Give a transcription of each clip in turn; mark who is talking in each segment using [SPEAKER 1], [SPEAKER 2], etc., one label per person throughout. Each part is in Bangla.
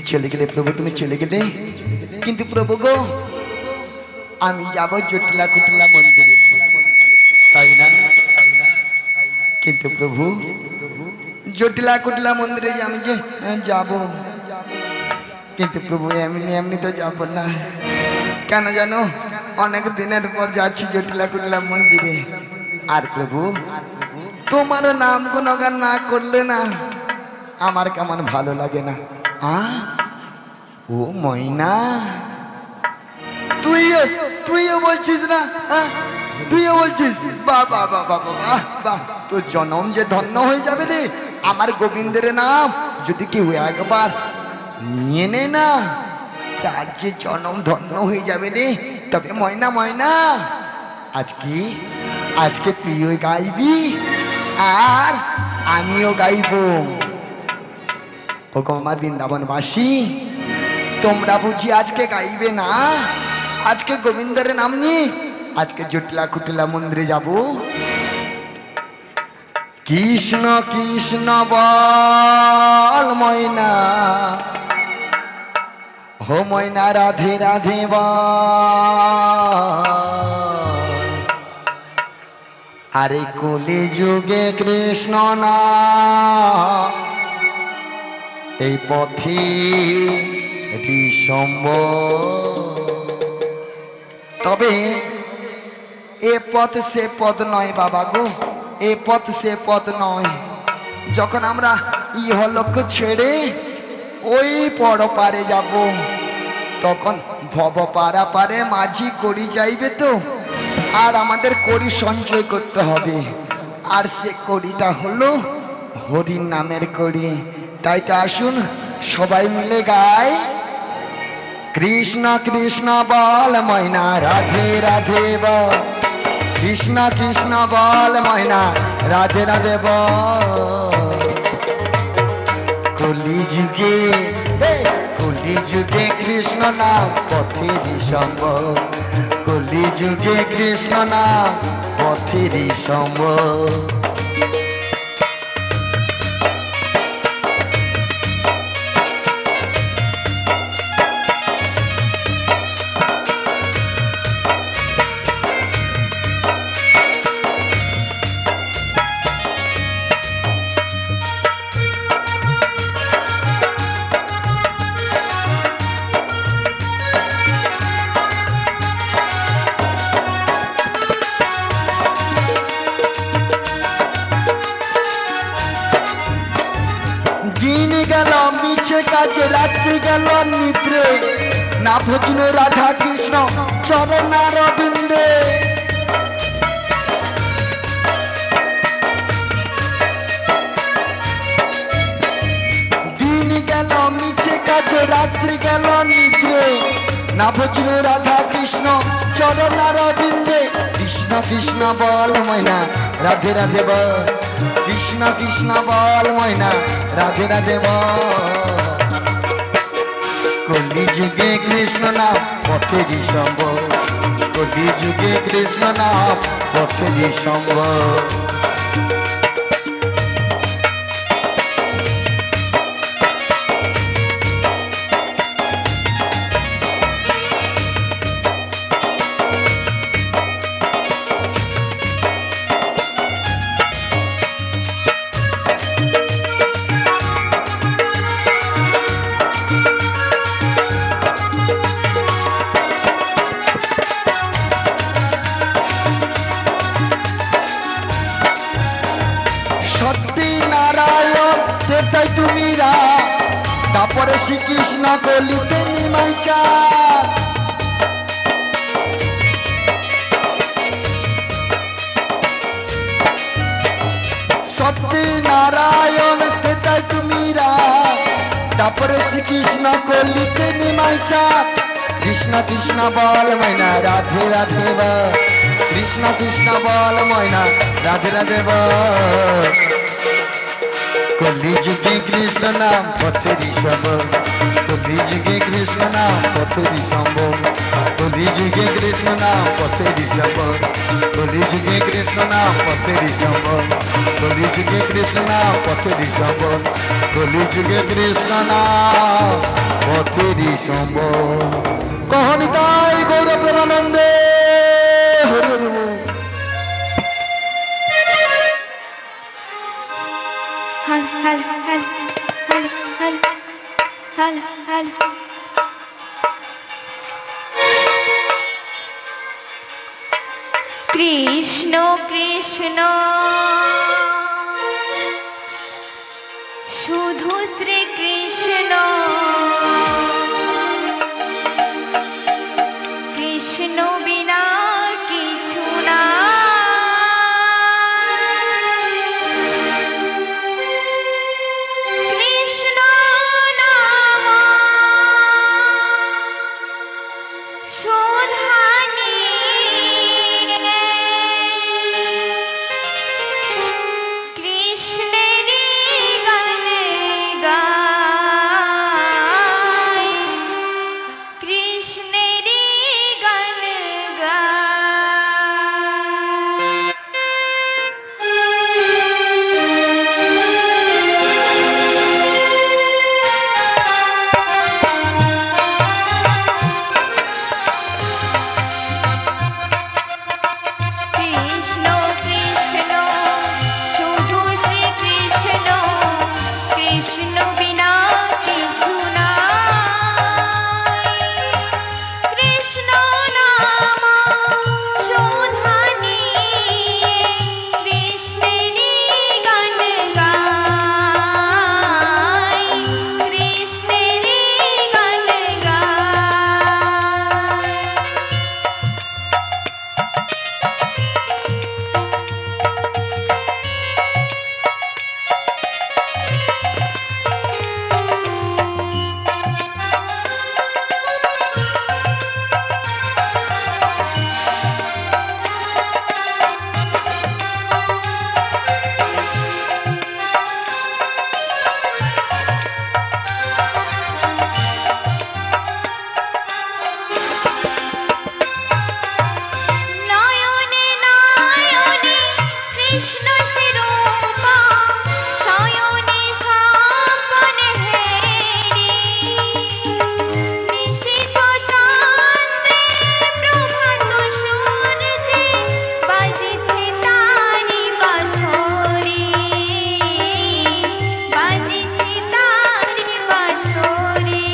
[SPEAKER 1] चले गए प्रभु तुम चले गए किंतु प्रभु गो आमी যাব জটিলা কুটিলা মন্দিরে তাই না কিন্তু প্রভু জটিলা কুটিলা মন্দিরে যে আমি যে যাব কিন্তু প্রভু এমনি এমনি তো যাব না কেন জানো অনেক দিনের পর যাচ্ছি জটিলা কুটিলা মন্দিরে আর প্রভু তোমার নাম গুণগান না করলে না আমার কেমন ভালো লাগে না ও ময়না তুইও বলছিস না তুইও বলছিস বাহ বাহ বাহ বাহ বাহ বাহ তোর জনম যে ধন্য হয়ে যাবে রে আমার গোবিন্দের নাম যদি কেউ একবার নিয়ে নে না তার যে জনম ধন্য হয়ে যাবে রে তবে ময়না ময়না আজকে তুইও গাইবি আর আমিও গাইব ও আমার বৃন্দাবনবাসী তোমরা বুঝি আজকে গাইবে না আজকে গোবিন্দের নাম নিয়ে আজকে জটিলা কুটিলা মন্দিরে যাব কৃষ্ণ কৃষ্ণ বল ময়না হো ময়না রাধে রাধে বল আরে কলি যুগে কৃষ্ণ না এই পথে তবে এ পথ সে পথ নয় বাবা গো এ পথ সে পথ নয় যখন আমরা ইহলোক ছেড়ে ওই পর পারে যাব তখন ভব পারা পারে মাঝি করি যাইবে তো আর আমাদের করি সঞ্চয় করতে হবে আর সে করিটা হলো হরির নামের করি তাই তো আসুন সবাই মিলে গায় কৃষ্ণ কৃষ্ণ বল ময়না রাধে রাধে বল কৃষ্ণ কৃষ্ণ বল ময়না রাধে রাধে বল কলি যুগে কৃষ্ণ নাম পথেরই সম্ভব কলি যুগে কৃষ্ণ নাম পথেরই সম্ভব কাজে রাত্রি গেল নিদ্রে না ভজন রাধা কৃষ্ণ চরণারবিন্দে দিন গেল মিছে কাজে রাত্রি গেল নিদ্রে না ভজন রাধা কৃষ্ণ চরণারবিন্দে কৃষ্ণ কৃষ্ণ বল ময়না রাধে রাধে বল কৃষ্ণ কৃষ্ণ বল ময়না রাধে রাধে বল কলি যুগে কৃষ্ণ নাম পথেরই সম্ভব কলি যুগে কৃষ্ণ নাম পথেরই সম্ভব তুমি তারপরে শ্রীকৃষ্ণ কলিতে নিমাই চাঁদ সত্যি নারায়ণ তেতাই তুমি তারপরে শ্রীকৃষ্ণ কলিতে নিমাই চাঁদ কৃষ্ণ কৃষ্ণ বল ময়না রাধে রাধে বল কৃষ্ণ কৃষ্ণ বল ময়না রাধে রাধে বল কলি যুগে কৃষ্ণ নাম পথেরই সম্ভব কলি যুগে কৃষ্ণ নাম পথেরই সম্ভব কলি যুগে কৃষ্ণ कृष्ण नाम पतेरी संबर कलि जुगे कृष्ण नाम पतेरी संबर कलि जुगे कृष्ण नाम पतेरी संबर कलि जुगे कृष्ण नाम पतेरी संबर कहनिताई गौर प्रेमानंदे हरि हरि
[SPEAKER 2] हल हल हल हल हल हल हल कृष्ण कृष्ण शुधु श्री कृष्ण कृष्ण बिना किछु ना कृष्ण नाम शोधानी कृष्णेरी गान गाय कृष्णेरी गान गाय कृष्ण कृष्ण शुधु श्री कृष्ण कृष्ण बिना किछु নাই कृष्ण नाम शोधानी कृष्णेरी गान गाय कृष्णेरी गान गाय নয়নে নয়নে কৃষ্ণ শিরূপা শয়নে স্বপনে হেরি নিশীথ চন্দ্রে প্রভাত সূর্যে বাজিছে তারি বাঁশরি বাজিছে তারি বাঁশরি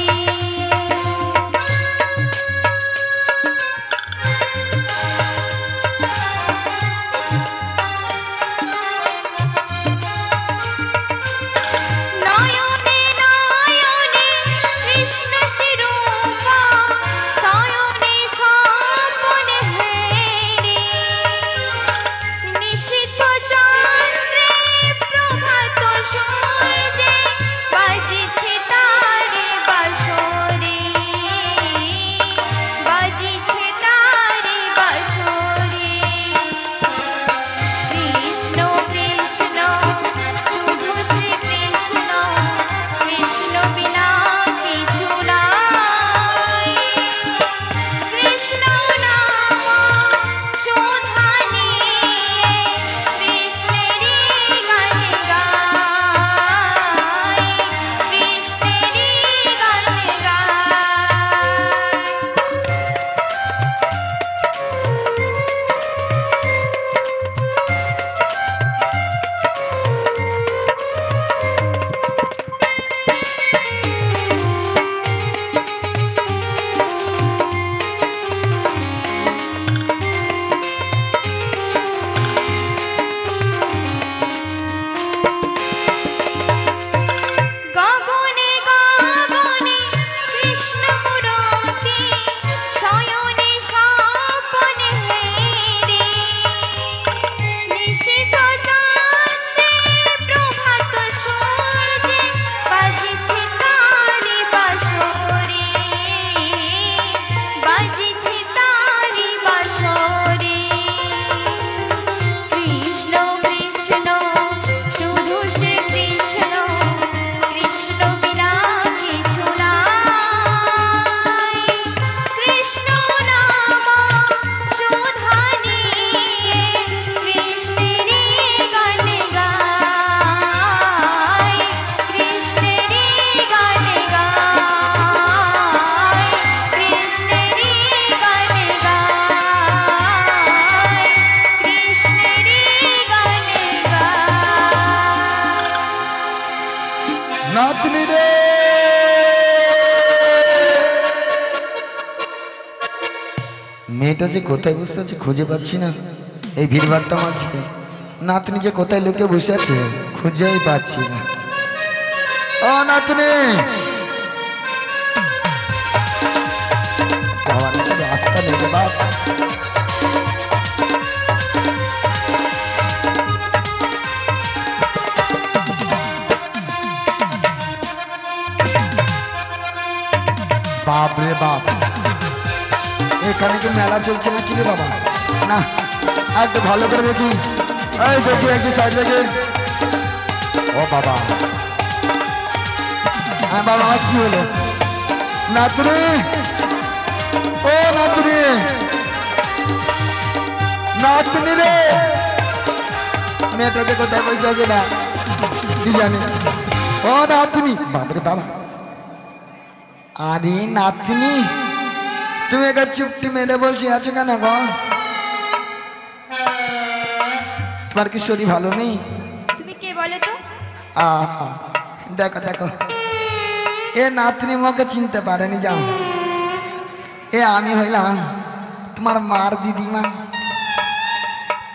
[SPEAKER 1] মেয়েটা যে কোথায় বসে আছে খুঁজে পাচ্ছি না এই ভিড়ভাড়টা মাঝে। নাতনি যে কোথায় লুকিয়ে বসে আছে খুঁজেই পাচ্ছি না। ও নাতনি, রাস্তা নেই রে বাপ। বাপ রে বাপ, এখানে কি মেলা চলছে না কি রে বাবা? না একটু ভালো করে দেখি, এই দেখি একটু সাইড দেখে। ও বাবা, হ্যাঁ বাবা কি হলো? নাতনি, ও নাতনি, নাতনি রে, মেয়েটাকে কোথায় বসে আছে না কি জানি। ও নাতনি, বাবারে বাবা, আরে নাতনি তুমি একা চুপটি মেরে বসে আছো কেন গো? তোমার কি শরীর ভালো নেই?
[SPEAKER 2] তুমি কে বলো তো?
[SPEAKER 1] দেখো দেখো, এ নাতনি মোকে চিনতে পারেনি। যাও, এ আমি হইলাম তোমার মার দিদিমা,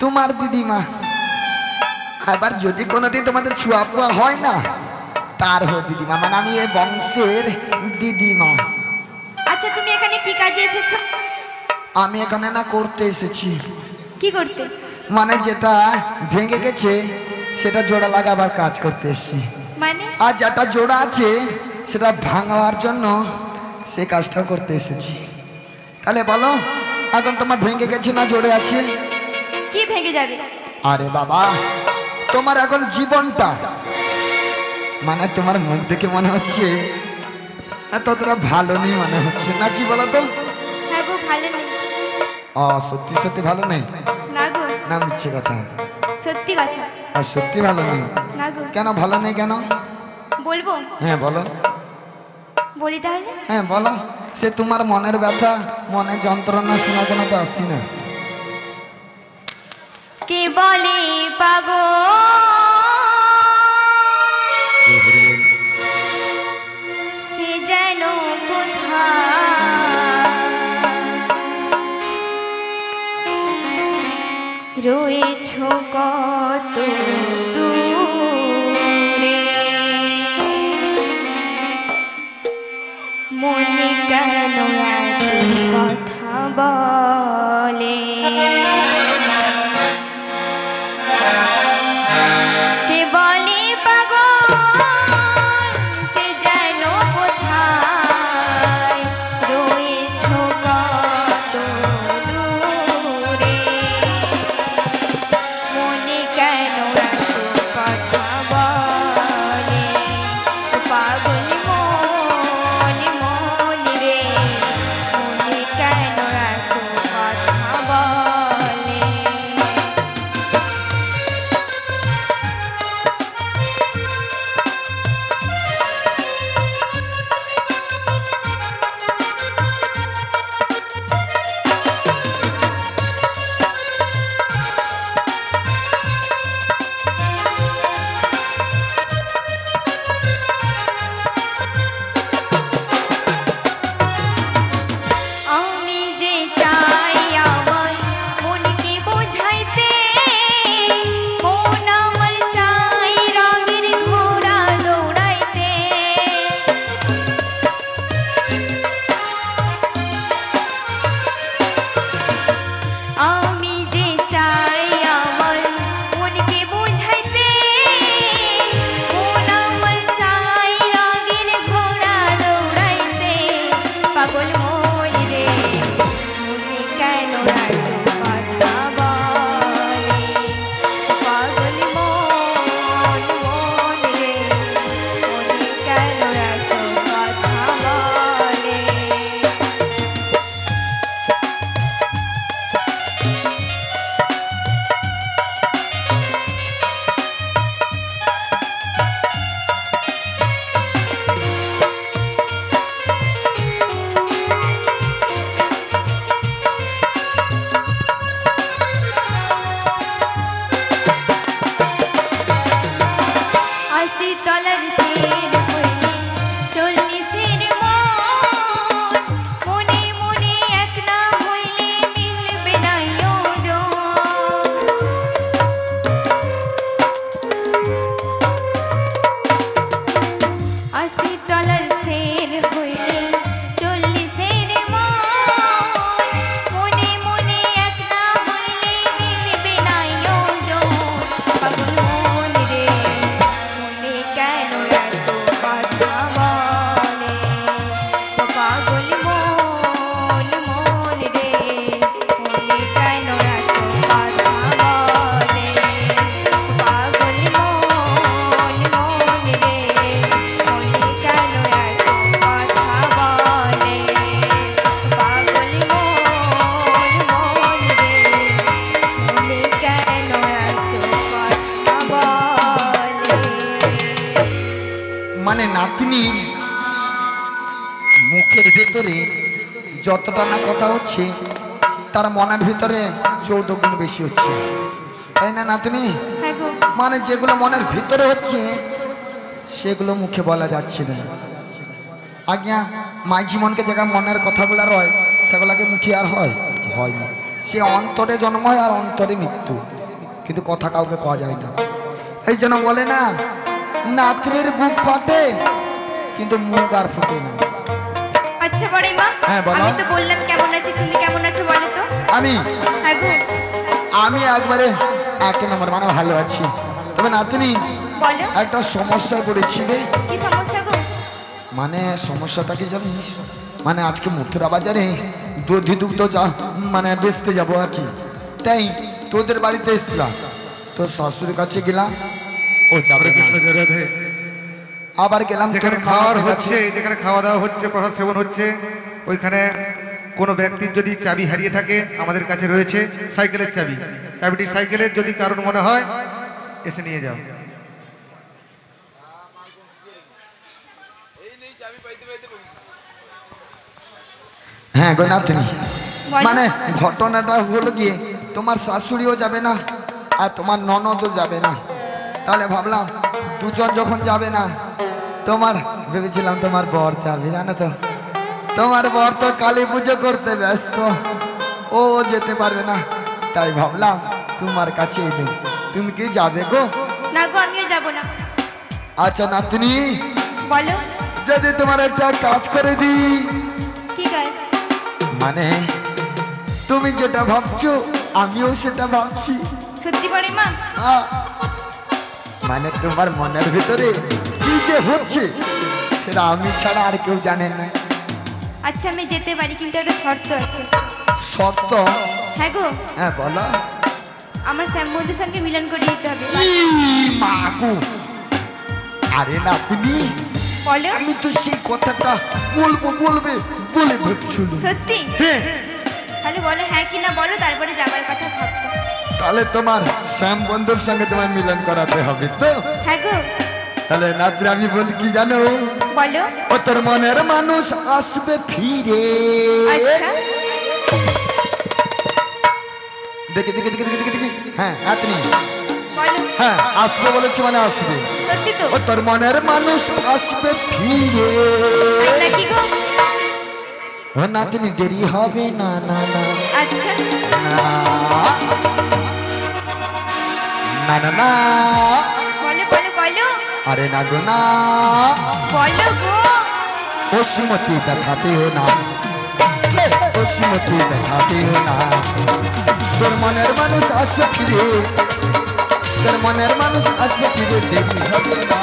[SPEAKER 1] তোমার দিদিমা। আবার যদি কোনোদিন তোমাদের ছুয়া পুয়া হয় না, তার হো দিদিমা, মানে আমি এই বংশের দিদিমা।
[SPEAKER 2] আচ্ছা তুমি এখানে কি কাজে এসেছো?
[SPEAKER 1] আমি এখানে না করতে এসেছি।
[SPEAKER 2] কি করতে?
[SPEAKER 1] মানে যেটা ভেঙে গেছে সেটা জোড়া লাগাবার কাজ করতে এসেছি।
[SPEAKER 2] মানে?
[SPEAKER 1] আর যেটা জোড়া আছে সেটা ভাঙাবার জন্য সে কাজটা করতে এসেছি। তাহলে বলো, এখন তোমার ভেঙে গেছে না জোড়ে আছে?
[SPEAKER 2] কি ভেঙে যাবে?
[SPEAKER 1] আরে বাবা, তোমার এখন জীবনটা, মানে তোমার মুখ দেখে মনে হচ্ছে ততটা ভালো নেই মনে হচ্ছে, না কি বলো তো?
[SPEAKER 2] হ্যাঁ গো, ভালো নেই।
[SPEAKER 1] সত্যি সত্যি ভালো নেই?
[SPEAKER 2] না গো,
[SPEAKER 1] না মিথ্যে কথা?
[SPEAKER 2] সত্যি কথা।
[SPEAKER 1] আর সত্যি ভালো নেই?
[SPEAKER 2] না গো।
[SPEAKER 1] কেন ভালো নেই কেন?
[SPEAKER 2] বলবো?
[SPEAKER 1] হ্যাঁ বলো।
[SPEAKER 2] বলি তাহলে?
[SPEAKER 1] হ্যাঁ বলো। সে তোমার মনের ব্যথা, মনের যন্ত্রণা শোনার জন্য তো আসছি না।
[SPEAKER 2] কে বলে পাগল, সে যেন কোথায় রয়েছ কত দূরে, মনে কেন এত কথা বলে, কে বলে পাগল, সে যেন কোথায় রয়েছ কত দূরে, মনে কেন এত কথা বলে, পাগল মন মন রে, মনে কেন এত কথা বলে।
[SPEAKER 1] নাতনি মুখের ভেতরে যতটা না কথা হচ্ছে তার মনের ভিতরে 14 গুণ বেশি হচ্ছে, তাই না নাতনি?
[SPEAKER 2] হ্যাঁ গো।
[SPEAKER 1] মানে যেগুলো মনের ভিতরে হচ্ছে সেগুলো মুখে বলা যাচ্ছে না। আজ্ঞা মাঝি মনকে জায়গা মনের কথাগুলো রয় সেগুলাকে মুখে আর হয় না। সে অন্তরে জন্ম হয় আর অন্তরে মৃত্যু, কিন্তু কথা কাউকে কওয়া যায় না। এই জন্য বলে না নাতনির বুক ফাটে কিন্তু মুখ আর ফুটে না।
[SPEAKER 2] আচ্ছা বড়াই মা,
[SPEAKER 1] হ্যাঁ, বলো।
[SPEAKER 2] আমি তো বললাম কেমন আছি, তুমি কেমন আছো বলো তো? হ্যাঁ গো।
[SPEAKER 1] আমি একবারে 1 নম্বর মানে ভালো আছি। তবে নাতনি
[SPEAKER 2] বলো।
[SPEAKER 1] একটা সমস্যায় পড়েছি রে।
[SPEAKER 2] কি সমস্যা গো?
[SPEAKER 1] মানে সমস্যাটা কি জানিস? মানে আজকে মথুরা বাজারে দধি দুগ্ধ মানে বেচতে যাবো আর কি, তাই তোদের বাড়িতে এসছিলাম। তো শাশুড়ির কাছে গেলাম, ও যাবে না। আবার গেলাম
[SPEAKER 3] যেখানে যেখানে খাওয়া দাওয়া হচ্ছে, প্রসাদ সেবন হচ্ছে, ওইখানে কোনো ব্যক্তির যদি চাবি হারিয়ে থাকে আমাদের কাছে রয়েছে সাইকেলের চাবি। চাবিটি সাইকেলের যদি কারণ মনে হয় এসে নিয়ে যাও।
[SPEAKER 1] হ্যাঁ গো নাতনি,
[SPEAKER 2] বলো।
[SPEAKER 1] মানে ঘটনাটা হলো গিয়ে তোমার শাশুড়িও যাবে না আর তোমার ননদও যাবে না। তাহলে ভাবলাম দুজন যখন যাবে না, তোমার ভেবেছিলাম তোমার বর যাবে, জানো তো তোমার বর তো কালী পুজো করতে ব্যস্ত, ও যেতে পারবে না। তাই ভাবলাম তোমার কাছে এলো। তুমি কি যাবে গো?
[SPEAKER 2] না গো, আমিও যাব না।
[SPEAKER 1] আচ্ছা নাতনি,
[SPEAKER 2] বলো।
[SPEAKER 1] যদি তোমার একটা কাজ করে দিই,
[SPEAKER 2] কি কাজ?
[SPEAKER 1] মানে তুমি যেটা ভাবছো আমিও সেটা ভাবছি।
[SPEAKER 2] সত্যি বড়াই মা?
[SPEAKER 1] মানে তোমার মনের ভিতরে কি যে হচ্ছে সেটা আমি ছাড়া আর কেউ জানে না।
[SPEAKER 2] আচ্ছা আমি যেতে পারি, কিন্তু একটা শর্ত আছে।
[SPEAKER 1] শর্ত?
[SPEAKER 2] হ্যাঁ গো।
[SPEAKER 1] হ্যাঁ বলো।
[SPEAKER 2] আমার শ্যাম বন্ধুর সঙ্গে মিলন করিয়ে দিতে হবে।
[SPEAKER 1] মাগো, আরে না তুমি,
[SPEAKER 2] বলো।
[SPEAKER 1] আমি তো সেই কথাটা বলবে বলে ভাবছিল।
[SPEAKER 2] সত্যি?
[SPEAKER 1] হ্যাঁ।
[SPEAKER 2] তাহলে বলো হ্যাঁ কি না, বলো, তারপরে যাবার কথা ভাববো।
[SPEAKER 1] তাহলে তোমার শ্যাম বন্ধুর সঙ্গে তোমার মিলন করাতে হবে তো?
[SPEAKER 2] হ্যাঁ গো।
[SPEAKER 1] তাহলে নাতনি আমি বলি কি জানো?
[SPEAKER 2] বলো।
[SPEAKER 1] ও তোর মনের মানুষ আসবে ফিরে।
[SPEAKER 2] আচ্ছা।
[SPEAKER 1] দেখি হ্যাঁ নাতনি,
[SPEAKER 2] বলো।
[SPEAKER 1] হ্যাঁ আসবে বলেছি মানে আসবে।
[SPEAKER 2] সত্যি তো?
[SPEAKER 1] ও তোর মনের মানুষ আসবে ফিরে।
[SPEAKER 2] নাকি গো?
[SPEAKER 1] ও নাতনি দেরি হবে না না না
[SPEAKER 2] আচ্ছা।
[SPEAKER 1] না না না।
[SPEAKER 2] বলো বলো বলো।
[SPEAKER 1] আরে না গো না,
[SPEAKER 2] বলো গো।
[SPEAKER 1] ও শ্রীমতী দেখাতেও না, ও শ্রীমতী দেখাতেও না। তোর মনের মানুষ আসবে ফিরে, তোর মনের মানুষ আসবে ফিরে, দেরি হবে না।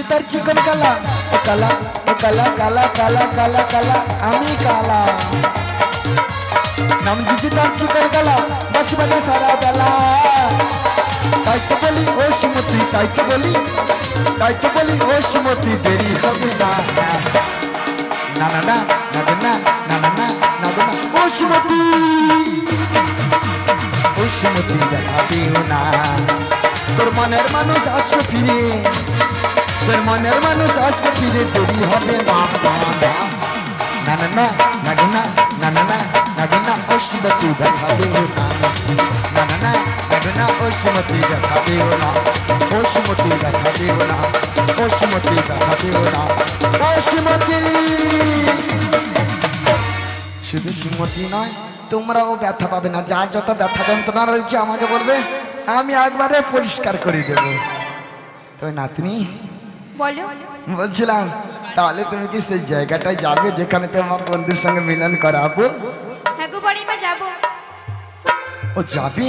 [SPEAKER 1] তার চিকন কালা, ও কালা, ও কালা কালা কালা কালা কালা, আমি কালা। নাম দিদি তার চিকন কালা, বাস বাজা সারা বেলা। তাই তো বলি ও সুমতি, তাই তো বলি ও সুমতি, দেরি হবে না। না না না না না না না না না না, ও সুমতি, ও সুমতি দেখাবেও না। তোর মনের মানুষ আসবে ফিরে, তোর মনের মানুষ আসবে ফিরে, দেরি হবে না। না না না না না না না না না না, ও সুমতি দেখাবেও না। না না না না না, ও সুমতি দেখাবেও না, ও সুমতি দেখাবেও না, ও সুমতি দেখাবেও না, ও সুমতি। শুধু সুমতি নয়, তোমরাও ব্যথা পাবে না। যার যত ব্যথা যন্ত্রণা রয়েছে আমাকে বলবে, আমি একবারে পরিষ্কার করে দেবো। তো নাতনি
[SPEAKER 2] বলো।
[SPEAKER 1] বলছিলাম তাহলে তুমি কি সেই জায়গাটায় যাবে যেখানে তোমার বন্ধুর সঙ্গে মিলন করাবো?
[SPEAKER 2] হ্যাঁ গো বড়িমা, যাবো।
[SPEAKER 1] ও যাবি?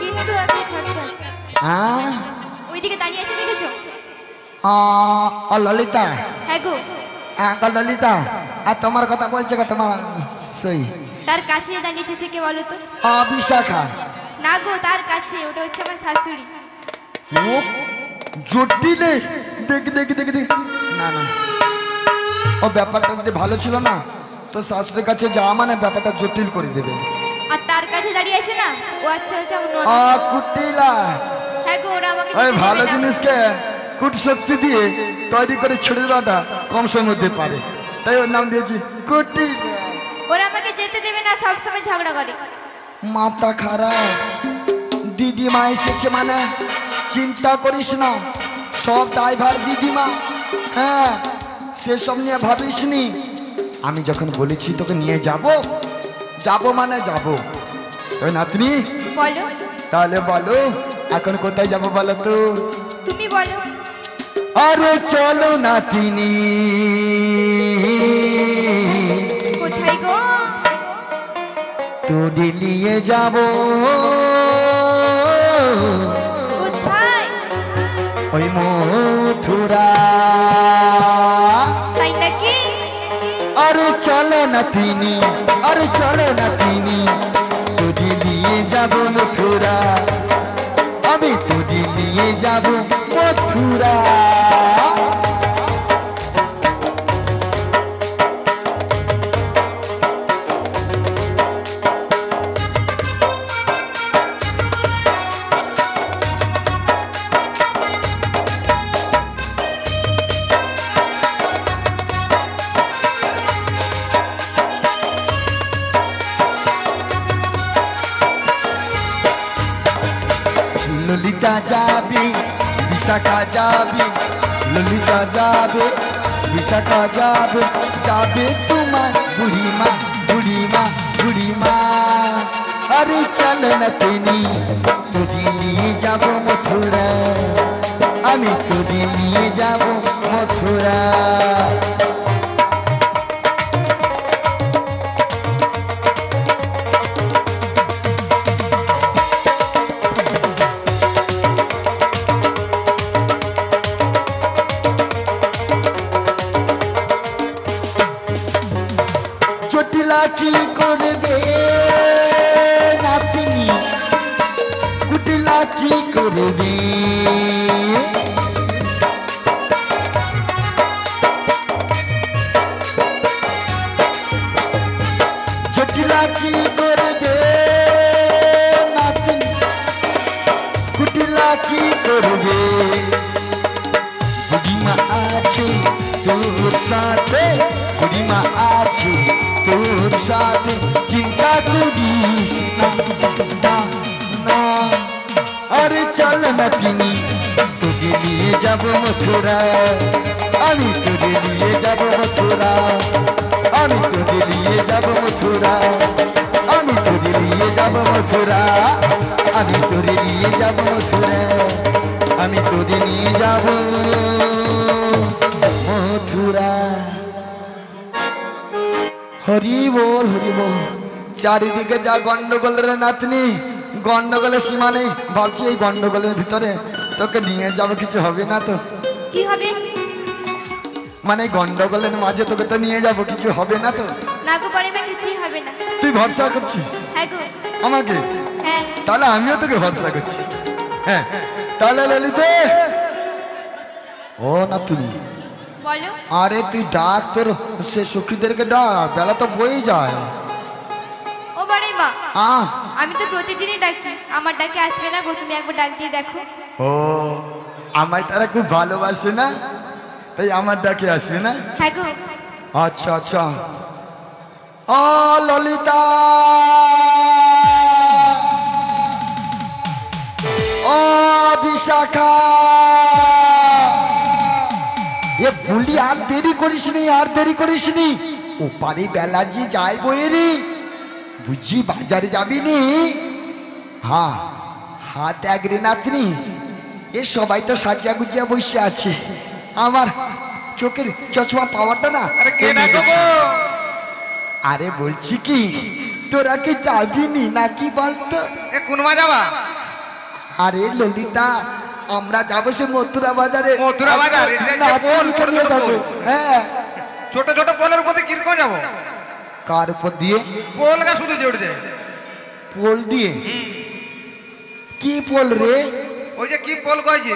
[SPEAKER 2] কিন্তু একটা শর্ত আছে।
[SPEAKER 1] হ্যাঁ?
[SPEAKER 2] ওইদিকে দাঁড়িয়ে আছে, দেখেছো?
[SPEAKER 1] ও ললিতা?
[SPEAKER 2] হ্যাঁ গো।
[SPEAKER 1] হ্যাঁ গো ললিতা, আর তোমার কথা বলছে গো তোমার সই?
[SPEAKER 2] তার কাছে দাঁড়িয়েছে, সে কে বলো তো?
[SPEAKER 1] বিশাখা?
[SPEAKER 2] না গো, তার কাছে, ওটা হচ্ছে আমার শাশুড়ি।
[SPEAKER 1] ও জটিলে দেখি দেখি দেখি দেখি না না ও ব্যাপারটা যদি ভালো ছিল না তো শাশুড়ির কাছে যাওয়া মানে ব্যাপারটা জটিল করে দেবে।
[SPEAKER 2] আর তার কাছে দাঁড়িয়ে আছে না ও আচ্ছা আচ্ছা
[SPEAKER 1] কুটিলা
[SPEAKER 2] হ্যাঁ গো ওরা আমাকে
[SPEAKER 1] ওই
[SPEAKER 2] যেতে
[SPEAKER 1] ভালো
[SPEAKER 2] দেবে না।
[SPEAKER 1] জিনিসকে কুট শক্তি দিয়ে তৈরি করে ছেড়ে দেওয়াটা কম সময় মধ্যে পারে, তাই ওর নাম দিয়েছি কুটিলা।
[SPEAKER 2] ওরা আমাকে যেতে দেবে না, সব সময় ঝগড়া করে।
[SPEAKER 1] মাথা খারাপ, দিদিমা এসেছে মানে চিন্তা করিস না, সব ড্রাইভার দিদিমা। হ্যাঁ সেসব নিয়ে ভাবিস নি, আমি যখন বলেছি তোকে নিয়ে যাব যাব মানে যাব। ওই নাতনি
[SPEAKER 2] বলো
[SPEAKER 1] তাহলে বলো এখন কোথায় যাব বলো তো?
[SPEAKER 2] তুমি বলো।
[SPEAKER 1] আরে চলো নাতিনি।
[SPEAKER 2] কোথায় গো?
[SPEAKER 1] তোরে নিয়ে যাব।
[SPEAKER 2] কোথায়?
[SPEAKER 1] ওই মথুরা।
[SPEAKER 2] তাই নাকি?
[SPEAKER 1] আরে চলো নাতিনি, আরে চলো নাতিনি, তোরে নিয়ে যাব মথুরা, আমি তোরে নিয়ে যাব মথুরা। ললিতা যাবে, বিশাখা যাবে, ললিতা যাবে, বিশাখা যাবে, যাবে তোমার বুড়িমা, বুড়িমা, বুড়িমা। আরে চল না তিনি, তোরে নিয়ে যাব মথুরা, আমি তোরে নিয়ে যাব মথুরা। কুটিলা কি করবে নাতনি, কুটিলা কি করবে? জটিলা কি করবে নাতনি, কুটিলা কি করবে? বুড়িমা আছে তোর সাথে, বুড়িমা আছে তোর সাথে, চিন্তা করিস না না। আরে চল না তিনি, তোকে নিয়ে যাব মথুরা, আমি তোকে নিয়ে যাব মথুরা, আমি তোকে নিয়ে যাব মথুরা, আমি তোকে নিয়ে যাব মথুরা, আমি তোরে নিয়ে যাব মথুরা, আমি তোরে নিয়ে যাব মথুরা। হরি বল হরি বল। চারিদিকে যা গন্ডগোল রে নাতনি, গন্ডগোলের সীমা নেই। ভাবছি এই গন্ডগোলের ভিতরে তোকে নিয়ে যাবো, কিছু হবে না তো?
[SPEAKER 2] কি হবে?
[SPEAKER 1] মানে গন্ডগোলের মাঝে তোকে তো নিয়ে যাবো, কিছু হবে না তো?
[SPEAKER 2] না গো পরিমা, কিছুই হবে না।
[SPEAKER 1] তুই ভরসা করছিস
[SPEAKER 2] হ্যাঁ গো।
[SPEAKER 1] আমাকে?
[SPEAKER 2] হ্যাঁ।
[SPEAKER 1] তাহলে আমিও তোকে ভরসা করছি। হ্যাঁ তাহলে ললিতে। ও নাতনি
[SPEAKER 2] বলো।
[SPEAKER 1] আরে তুই ডাক তোর সে সখীদেরকে ডাক, বেলা তো বই যায়।
[SPEAKER 2] ও পরিমা,
[SPEAKER 1] আহ
[SPEAKER 2] আমি তো প্রতিদিনই ডাকি, আমার ডাকে আসবে না গো? তুমি একবার ডাক দিয়ে দেখো।
[SPEAKER 1] ও আমায় তারা খুব ভালোবাসে না, তাই আমার ডাকে আসবে না?
[SPEAKER 2] হ্যাঁ গো।
[SPEAKER 1] আচ্ছা আচ্ছা। ও ললিতা, ও বিশাখা, এ বলি আর দেরি করিস নি, আর দেরি করিস নি, ও পারে বেলা যে যাই বইয়েরি, বুঝি বাজারে যাবি নি? হ্যাঁ হাত একরে নাতনি, এ সবাই তো সাজিয়া গুজিয়া বসে আছে, আমার চোখের চশমা পাওয়াটা না। আরে বলছি কি তোরা কি যাবি নি নাকি বলতো?
[SPEAKER 3] কোনমা যাবা?
[SPEAKER 1] আরে ললিতা আমরা যাবো সে মথুরা বাজারে।
[SPEAKER 3] মথুরা বাজার?
[SPEAKER 1] হ্যাঁ
[SPEAKER 3] ছোট ছোট পোলের উপরে কিরকম যাবো?
[SPEAKER 1] কার উপর দিয়ে?
[SPEAKER 3] পোল গা শুধু জড়ে যায়।
[SPEAKER 1] পোল দিয়ে? কি পোল রে?
[SPEAKER 3] ওই যে কি পোল কয় যে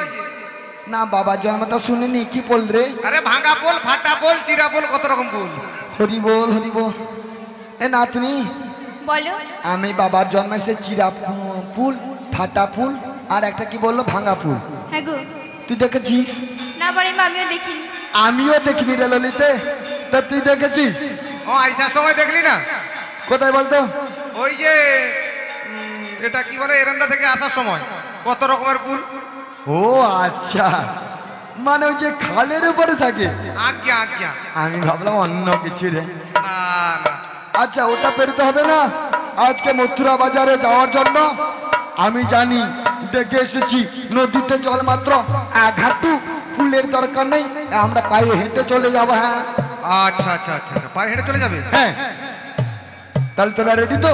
[SPEAKER 1] না বাবার জন্মটা শুনিনি, কি বল রে?
[SPEAKER 3] আরে ভাঙা পোল, ফাটা পোল, চিরা পোল, কত রকম পোল।
[SPEAKER 1] হরি বল হরি বল। এ নাতনি,
[SPEAKER 2] বলো।
[SPEAKER 1] আমি বাবার জন্মেছে চিরা ফুল, ফাটা ফুল, আর একটা কি বললো ভাঙা ফুল।
[SPEAKER 2] হ্যাঁ গো।
[SPEAKER 1] তুই দেখেছিস?
[SPEAKER 2] না বড়াইমা, আমিও দেখিনি।
[SPEAKER 1] আমিও দেখিনি রে ললিতে। তা তুই দেখেছিস?
[SPEAKER 3] ও আইসার সময় দেখলি না?
[SPEAKER 1] কোথায় বলতো?
[SPEAKER 3] ওই যে এটা কি বলে, এরেন্দা থেকে আসার সময় কত রকমের ফুল।
[SPEAKER 1] ও আচ্ছা, মানে ওই যে খালের উপরে থাকে।
[SPEAKER 3] আজ্ঞা আজ্ঞা।
[SPEAKER 1] আমি ভাবলাম অন্য কিছু রে।
[SPEAKER 3] না না,
[SPEAKER 1] আচ্ছা, ওটা পেরোতে হবে না। আজকে মথুরা বাজারে যাওয়ার জন্য আমি জানি, দেখে এসেছি নদীতে জল মাত্র এক হাঁটু, ফুলের দরকার নেই, আমরা পায়ে হেঁটে চলে যাবো। হ্যাঁ
[SPEAKER 3] আচ্ছা আচ্ছা আচ্ছা আচ্ছা, পায়ে হেঁটে চলে যাবে?
[SPEAKER 1] হ্যাঁ, তাহলে তোরা রেডি তো?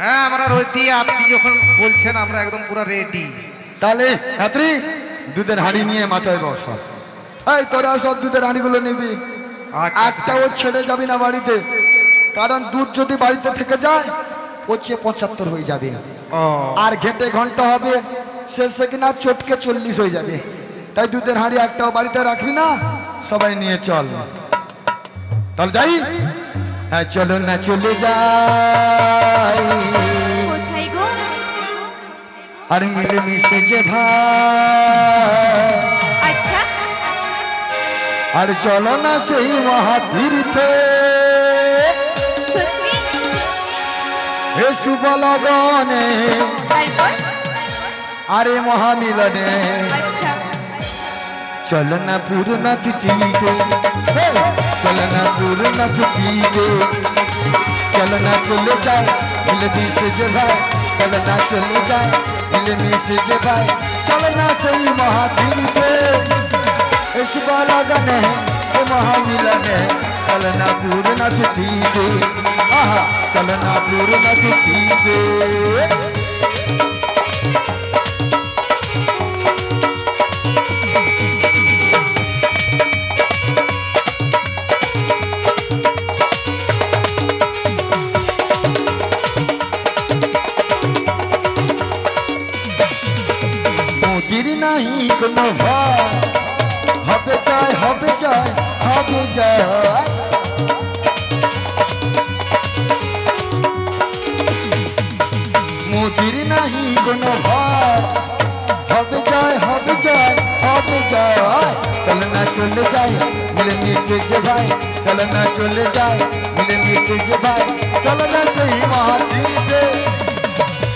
[SPEAKER 3] হ্যাঁ, আমরা রেডি। আপনি যখন বলছেন আমরা একদম পুরো রেডি।
[SPEAKER 1] তাহলে রাত্রি দুধের হাঁড়ি নিয়ে মাথায় বসা। এই তোরা সব দুধের হাঁড়িগুলো নিবি,
[SPEAKER 3] আচ্ছা
[SPEAKER 1] একটাও ছেড়ে যাবি না বাড়িতে, কারণ দুধ যদি বাড়িতে থেকে যায় 75 হয়ে যাবে,
[SPEAKER 3] ও
[SPEAKER 1] আর ঘেটে ঘন্টা হবে শেষে কিনা চটকে 40 হয়ে যাবে। তাই দুধের হাঁড়ি একটাও বাড়িতে রাখবি না, সবাই নিয়ে চল। তাহলে যাই? হ্যাঁ চলো না চলে যাই,
[SPEAKER 2] কোথায় গো?
[SPEAKER 1] আর মিলে মিশে যে ভাই,
[SPEAKER 2] আচ্ছা।
[SPEAKER 1] আর চলো না সেই মহাতীর্থে,
[SPEAKER 2] সত্যি?
[SPEAKER 1] হে শুভ লগনে,
[SPEAKER 2] তারপর?
[SPEAKER 1] আরে মহামিলনে,
[SPEAKER 2] আচ্ছা।
[SPEAKER 1] চলো না পূর্ণ তিথিতে, চলো না পূর্ণ তিথিতে, চলো না চলে যায় মিলে মিশে যে ভাই, চলো না চলে যায় মিলে মিশে যে ভাই, চলো না সেই মহাতীর্থে, হে শুভ লগনে, হে মহামিলনে, চলো না পূর্ণ তিথিতে, আহা চলো না পূর্ণ তিথিতে। মোদির নাহি কোনো ভয়, হবে যায় হবে যায় হবে যায়, মোদির নাহি কোনো ভয়, হবে যায় হবে যায় হবে যায়, চল না চলে যায় মিলে মিশে যে ভাই, চল না চলে যায় মিলে মিশে যে ভাই, চল না সেই মহাতীর্থে,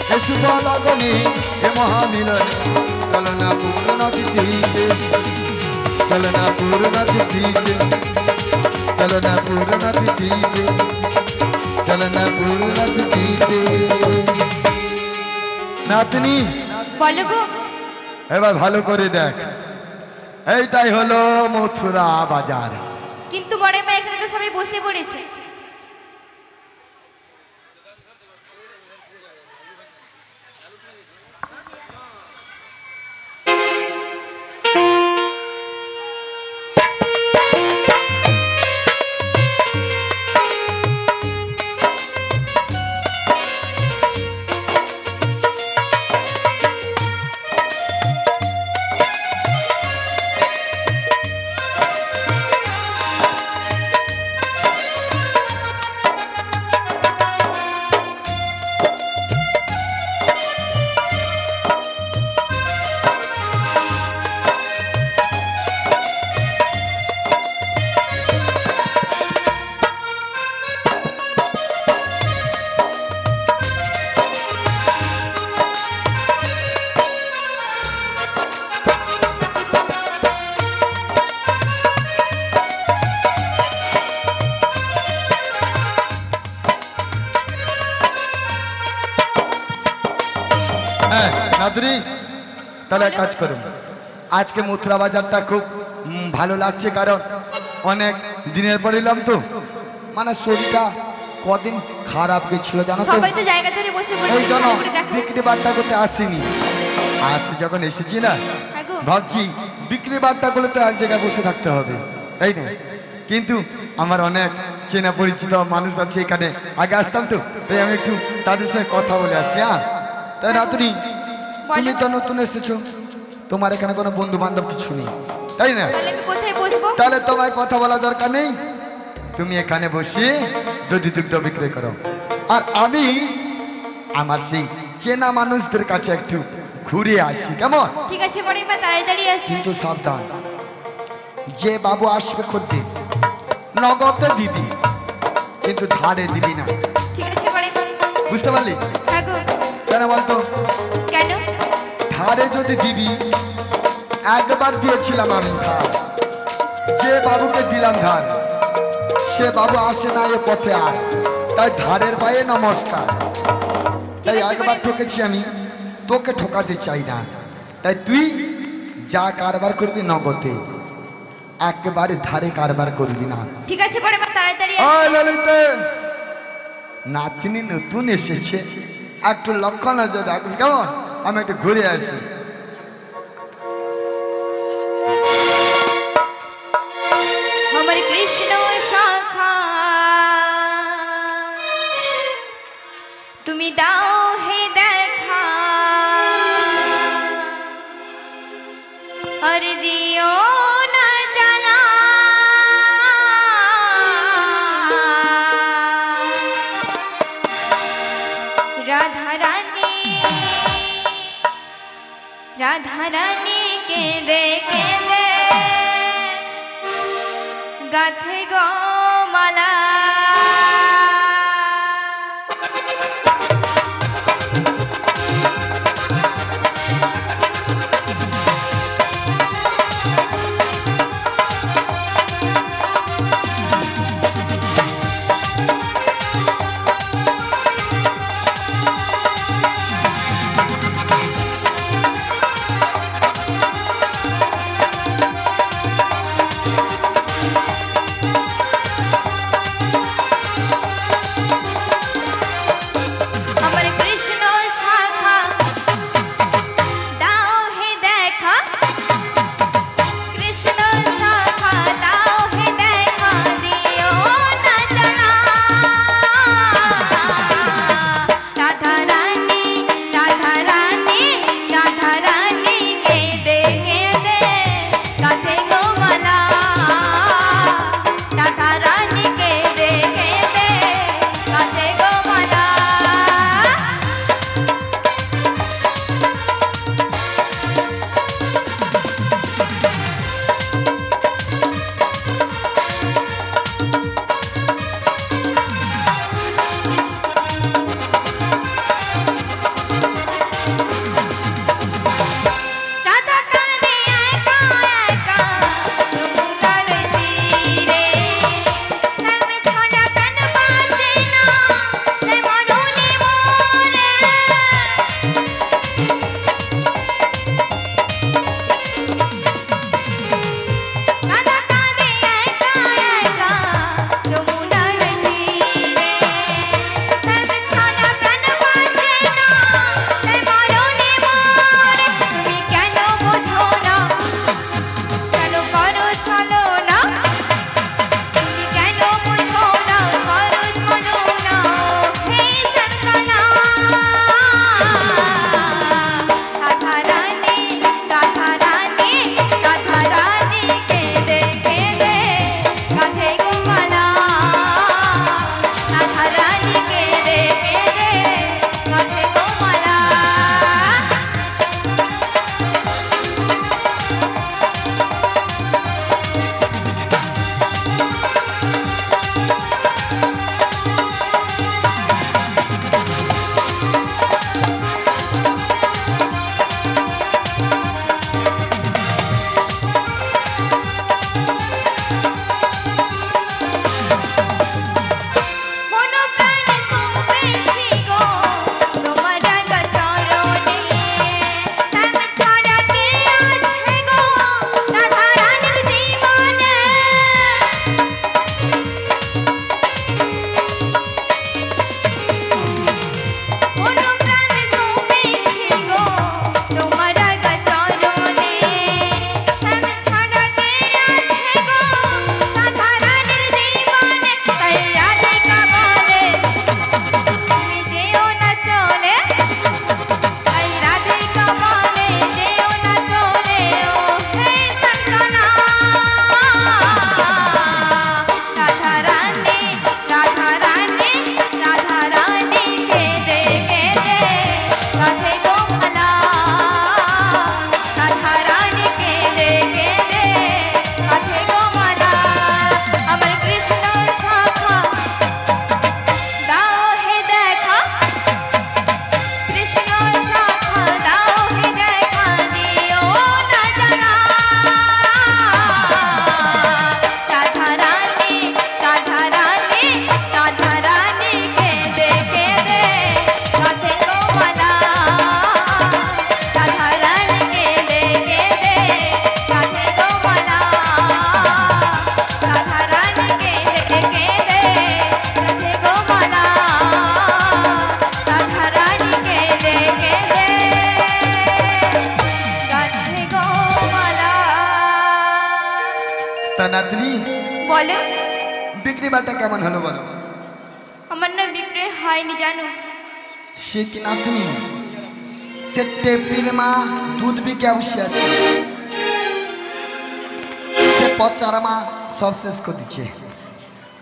[SPEAKER 1] হে শুভ লগনে, হে মহামিলনে, চল না পূর্ণ তিথিতে, চল না পূর্ণ তিথিতে, চল না পূর্ণ তিথিতে, চল না পূর্ণ তিথিতে। নাতনি,
[SPEAKER 2] বলো গো।
[SPEAKER 1] এবার ভালো করে দেখ, এইটাই হলো মথুরা বাজার।
[SPEAKER 2] কিন্তু বড়াইমা, এখানে তো সবাই বসে পড়েছে।
[SPEAKER 1] নাতনি, তাহলে এক কাজ করুন, আজকে মথুরা বাজারটা খুব ভালো লাগছে, কারণ অনেক দিনের পর এলাম তো, মানে শরীরটা কদিন খারাপ গেছিল জানো তো,
[SPEAKER 2] সবাই তো জায়গা ধরে বসে
[SPEAKER 1] এই
[SPEAKER 2] পড়েছে,
[SPEAKER 1] জন্য
[SPEAKER 2] ভালো করে দেখো।
[SPEAKER 1] বিক্রি বাট্টা করতে আসিনি। আজ যখন এসেছি না,
[SPEAKER 2] হ্যাঁ গো।
[SPEAKER 1] ভাবছি বিক্রি বাট্টা করলে তো এক জায়গায় বসে থাকতে হবে, তাই না? কিন্তু আমার অনেক চেনা পরিচিত মানুষ আছে এখানে, আগে আসতাম তো, তাই আমি একটু তাদের সঙ্গে কথা বলে আসি। হ্যাঁ, তাই নাতনি, তুমি তো নতুন এসেছো, তোমার এখানে কোনো বন্ধু বান্ধব কিছু নেই, তাই না?
[SPEAKER 2] তাহলে আমি কোথায় বসবো?
[SPEAKER 1] তাহলে তোমায় কথা বলা দরকার নেই, তুমি এখানে বসে দধি দুগ্ধ বিক্রয় করো, আর আমি আমার সেই চেনা মানুষদের কাছে একটু ঘুরে আসি, কেমন?
[SPEAKER 2] ঠিক আছে বড় মা, তাড়াতাড়ি আসবে।
[SPEAKER 1] কিন্তু সাবধান, যে বাবু আসবে খদ্দের নগদে দিবি, কিন্তু ধারে দিবি না,
[SPEAKER 2] ঠিক আছে বড় মা।
[SPEAKER 1] বুঝতে পারলি?
[SPEAKER 2] হ্যাঁ গো।
[SPEAKER 1] কেন বলতো?
[SPEAKER 2] কেন?
[SPEAKER 1] ধারে যদি দিবি, একবার দিয়েছিলাম আমি ধার, যে বাবুকে দিলাম ধার সে বাবু আসে না এ পথে আর, তাই ধারের পায়ে নমস্কার। তাই একবার ঠকেছি আমি, তোকে ঠকাতে চাই না, তাই তুই যা কারবার করবি নগদে, একেবারে ধারে কারবার করবি না।
[SPEAKER 2] ঠিক আছে বড় মা, তাড়াতাড়ি
[SPEAKER 1] ওই
[SPEAKER 2] আসবে।
[SPEAKER 1] ললিতে, নাতনি নতুন এসেছে, একটু লক্ষণ নজর রাখবি, কেমন? আমি একটু ঘুরে আসি।
[SPEAKER 2] আমার কৃষ্ণ শাখা তুমি দাও হে দেখা, আর দিও না জ্বালা, রাধা রানী রাধা রানী কেঁদে কেঁদে গাথে গো মালা।
[SPEAKER 1] নাতনি
[SPEAKER 2] বলো।
[SPEAKER 1] বিক্রি বাটা কেমন হলো বলো?
[SPEAKER 2] আমার না বিক্রি হয়নি জানো।
[SPEAKER 1] সে কি নাতনি? সে টেপির মা দুধ বিকে বসে আছে, সে পচারা মা সব শেষ করে দিচ্ছে,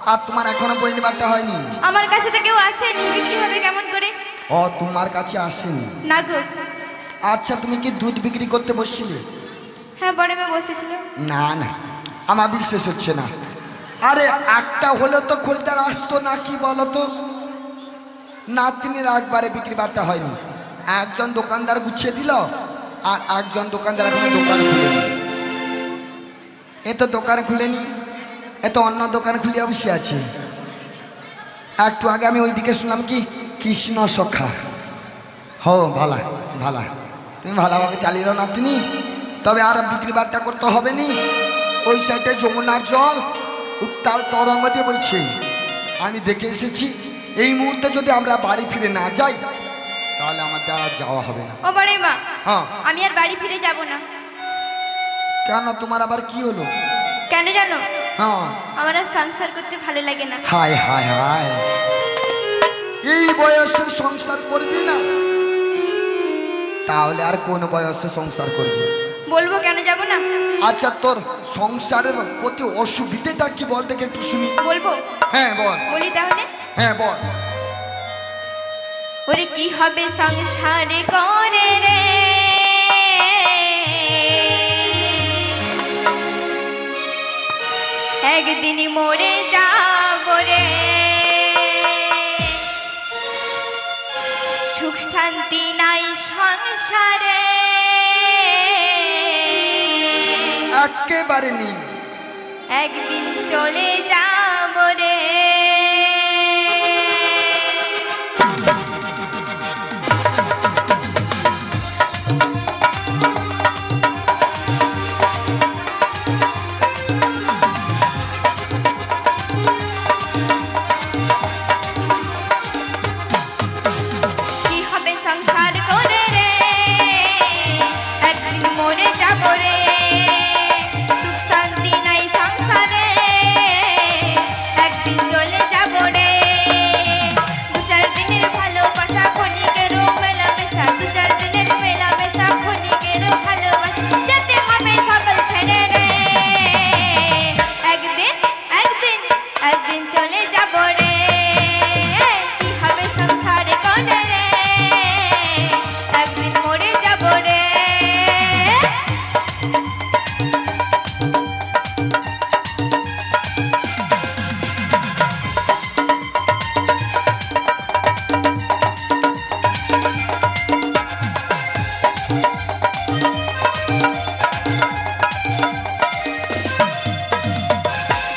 [SPEAKER 1] আর তোমার এখনো বইনি বাটা হয়নি?
[SPEAKER 2] আমার কাছে তো কেউ আসেনি, বিক্রি হবে কেমন করে?
[SPEAKER 1] ও তোমার কাছে আসেনি?
[SPEAKER 2] না গো।
[SPEAKER 1] আচ্ছা তুমি কি দুধ বিক্রি করতে বসছিলে?
[SPEAKER 2] হ্যাঁ বড় মেয়ে বসেছিল।
[SPEAKER 1] না না, আমার বিশ্বাস হচ্ছে না। আরে একটা হলে তো খরিদ্দার আসতো না, কি বলো তো? নাতনির একবারে বিক্রি বাট্টা হয়নি, একজন দোকানদার গুছিয়ে দিল আর একজন দোকানদার এখনো দোকান খুলেনি। এ তো দোকান খুলেনি, এ তো অন্য দোকান খুলে বসে আছে। একটু আগে আমি ওইদিকে শুনলাম কি কৃষ্ণ সখা। হো ভালা ভালা, তুমি ভালোভাবে চালিয়ে নাও নাতনি, তবে আর বিক্রি বাট্টা করতে হবে নি। ওই সাইডে যমুনার জল উত্তাল তরঙ্গ দিয়ে বইছে, আমি দেখে এসেছি। এই মুহূর্তে যদি আমরা বাড়ি ফিরে না যাই তাহলে আমাদের আর যাওয়া হবে না।
[SPEAKER 2] ও বড় মা,
[SPEAKER 1] হ্যাঁ
[SPEAKER 2] আমি আর বাড়ি ফিরে যাব না।
[SPEAKER 1] কেন, তোমার আবার কি হলো?
[SPEAKER 2] কেন জানো?
[SPEAKER 1] হ্যাঁ
[SPEAKER 2] আমার আর সংসার করতে ভালো লাগে না।
[SPEAKER 1] হায় হায় হায়, এই বয়সে সংসার করবি না? তাহলে আর কোন বয়সে সংসার করবি?
[SPEAKER 2] বলবো কেন যাব না।
[SPEAKER 1] আচ্ছা তোর সংসারের প্রতি অসুবিধাটা কি বল দেখে একটু শুনি।
[SPEAKER 2] বলবো?
[SPEAKER 1] হ্যাঁ বল।
[SPEAKER 2] বলি তাহলে।
[SPEAKER 1] হ্যাঁ বল।
[SPEAKER 2] ওরে কি হবে সংসারে করে রে, একদিন মরে যাব রে, সুখ শান্তি নাই সংসারে,
[SPEAKER 1] একেবারে নি,
[SPEAKER 2] একদিন চলে যাব রে। কি হবে সংসার করে রে, একদিন মরে যাব রে, সুখ শান্তি নাই সংসারে, একদিন চলে যাব রে। দু চার দিনের ভালোবাসা ক্ষণিকেরও মেলামেশা, দু চার দিনের মেলামেশা ক্ষণিকেরও ভালোবাসা, যেতে হবে সকল ছেড়ে রে, একদিন একদিন একদিন চলে যাব রে। কি হবে সংসারে করে রে, একদিন মরে যাব রে।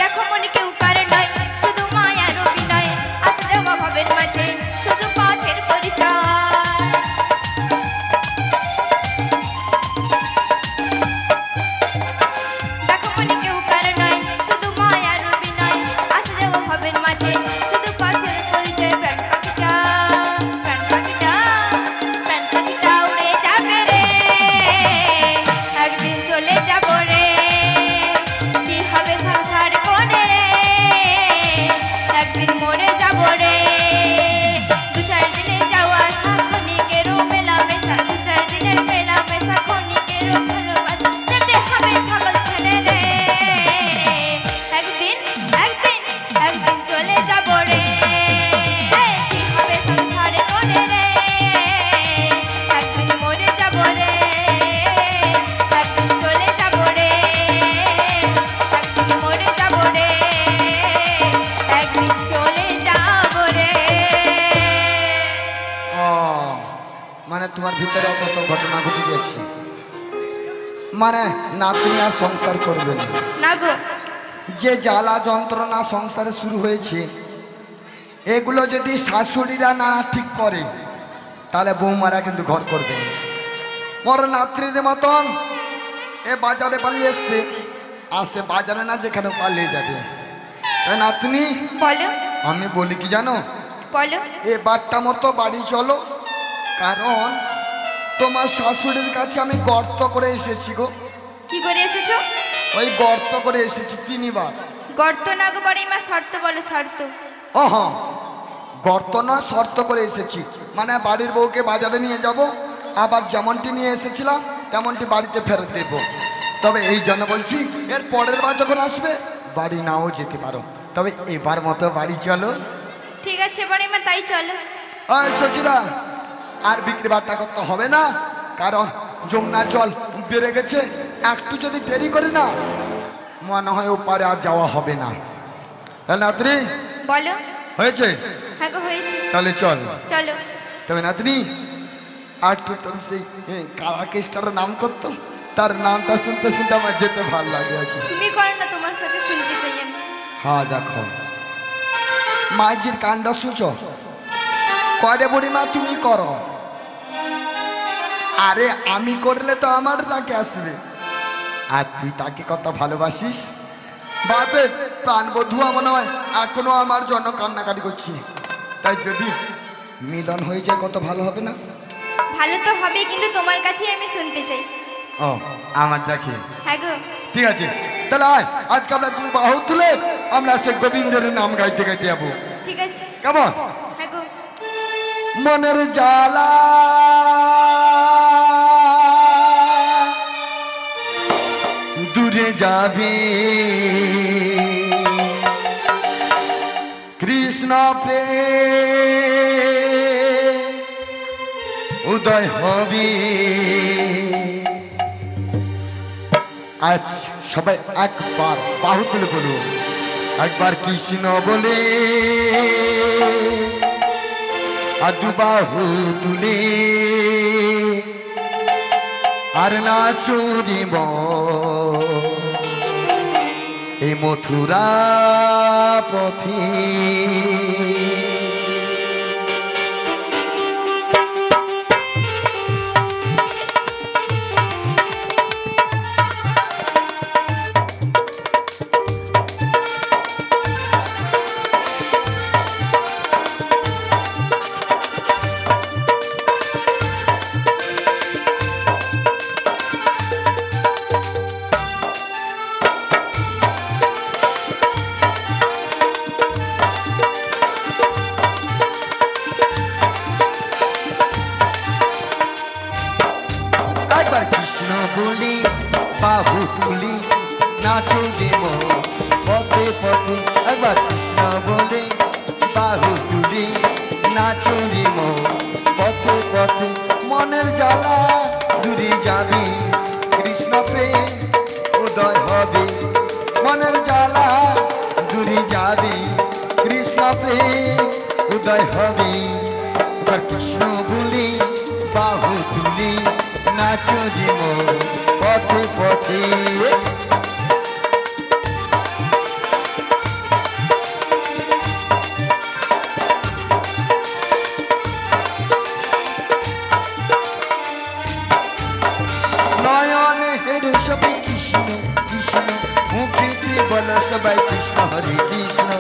[SPEAKER 2] দেখো মনে কেউ কারে নয়, শুধু মায়ার অভিনয়, আসলে অভাবের মাঝে শুধু পথের পরিচয়। দেখো মনে কেউ কারে নয়, শুধু মায়ার অভিনয়, আসলে অভাবের মাঝে শুধু পথের পরিচয়। প্রাণ পাখিটা প্রাণ পাখিটা প্রাণ পাখিটা উড়ে যাবে রে, একদিন চলে যাব রে। কি হবে সংসার করে রে, একদিন মরে যাব রে। দু চার দিনে যাওয়া ক্ষণিকেরও মেলামেশা, দু চার দিনের মেলামেশা ক্ষণিকেরও ভালোবাসা, যেতে হবে সকল ছেড়ে রে, একদিন একদিন একদিন চলে যাব রে। কি হবে সংসার করে রে, একদিন মরে যাব রে, একদিন চলে যাব রে, একদিন মরে যাব রে, একদিন চলে যাব রে।
[SPEAKER 1] ও মানে তোমার ভিতরে কত ঘটনা ঘটে গেছে, মানে নাতনি আর সংসার করবে না।
[SPEAKER 2] না গো।
[SPEAKER 1] যে জ্বালা যন্ত্রণা সংসারে শুরু হয়েছে, এগুলো যদি শাশুড়িরা না ঠিক করে তাহলে বৌমারা কিন্তু ঘর করবে না। বড় নাতনির মতন এ বাজারে পালিয়ে এসছে, আর সে বাজারে না যেখানে পালিয়ে যাবে। তাই নাতনি
[SPEAKER 2] বলো।
[SPEAKER 1] আমি বলি কি জানো,
[SPEAKER 2] বলো।
[SPEAKER 1] এ বারটা মতো বাড়ি চলো, কারণ তোমার শাশুড়ির কাছে আমি গর্ত করে এসেছি গো।
[SPEAKER 2] কি করে এসেছো?
[SPEAKER 1] ওই গর্ত করে এসেছি 3 বার।
[SPEAKER 2] গর্ত না গো বড় মা, শর্ত বলো শর্ত।
[SPEAKER 1] ও হ্যাঁ, গর্ত নয় শর্ত করে এসেছি, মানে বাড়ির বউকে বাজারে নিয়ে যাব, আবার যেমনটি নিয়ে এসেছিলাম তেমনটি বাড়িতে ফেরত দেব। তবে এই জন্য বলছি, এর পরের বার যখন আসবে বাড়ি নাও যেতে পারো, তবে এবার মতো বাড়ি চলো।
[SPEAKER 2] ঠিক আছে বড় মা, তাই চলো।
[SPEAKER 1] সখীরা, আর বিক্রি বাট্টা করতে হবে না, কারণ যমুনার জল বেড়ে গেছে। একটু যদি দেরি করি না, মনে হয় ওপারে আর যাওয়া হবে না। তাহলে নাতনি
[SPEAKER 2] বলো।
[SPEAKER 1] হয়েছে?
[SPEAKER 2] হ্যাঁ গো হয়েছে।
[SPEAKER 1] তাহলে চল।
[SPEAKER 2] চলো।
[SPEAKER 1] তবে নাতনি, আর তো তোর সেই কালা কেষ্টার নাম করতো, তার নামটা শুনতে শুনতে আমার যেতে ভালো লাগে আর কি।
[SPEAKER 2] তুমি করো না, তোমার সাথে শুনতে চাই আমি।
[SPEAKER 1] হ্যাঁ দেখো, মাঝির কাণ্ড সুচ করে বুড়িমা, তুমি করো। আরে আমি করলে তো আমার তাকে আসবে, আর তুই তাকে কত ভালোবাসিস। বাপে প্রাণ বধুয়া মনে হয় এখনো আমার জন্য কান্নাকাটি করছি। তাই যদি মিলন হয়ে যায় কত ভালো হবে না?
[SPEAKER 2] ভালো তো হবে, কিন্তু তোমার কাছেই আমি শুনতে চাই।
[SPEAKER 1] ও আমার দেখে,
[SPEAKER 2] হ্যাঁ গো।
[SPEAKER 1] ঠিক আছে তাহলে আয়, আজকে আমরা 2 বাহু তুলে আমরা সে গোবিন্দের নাম গাইতে গাইতে যাবো।
[SPEAKER 2] ঠিক আছে।
[SPEAKER 1] কেমন?
[SPEAKER 2] হ্যাঁ গো।
[SPEAKER 1] মনের জ্বালা দূরে যাবে, কৃষ্ণ প্রেম উদয় হবে। আজ সবাই একবার বাহু তুলে বলুন, একবার কৃষ্ণ বলে, আর 2 বাহু তুলে, আর নাচুরিব এই মথুরা পথে। একবার কৃষ্ণ বলি বাহু তুলি নাচো দেব পথে পথে। একবার কৃষ্ণ বলে বাহু তুলি নাচো দেব পথে পথে। মনের জ্বালা দূরে যাবে, কৃষ্ণ প্রেম উদয় হবে। মনের জ্বালা দূরে যাবে, কৃষ্ণ প্রেম উদয় হবে। এবার কৃষ্ণ বলি বাহু তুলি নাচো জীব পথে পথে। নয়নে হেরে সবাই কৃষ্ণ কৃষ্ণ, মুখেতে বলো সবাই কৃষ্ণ হরে কৃষ্ণ।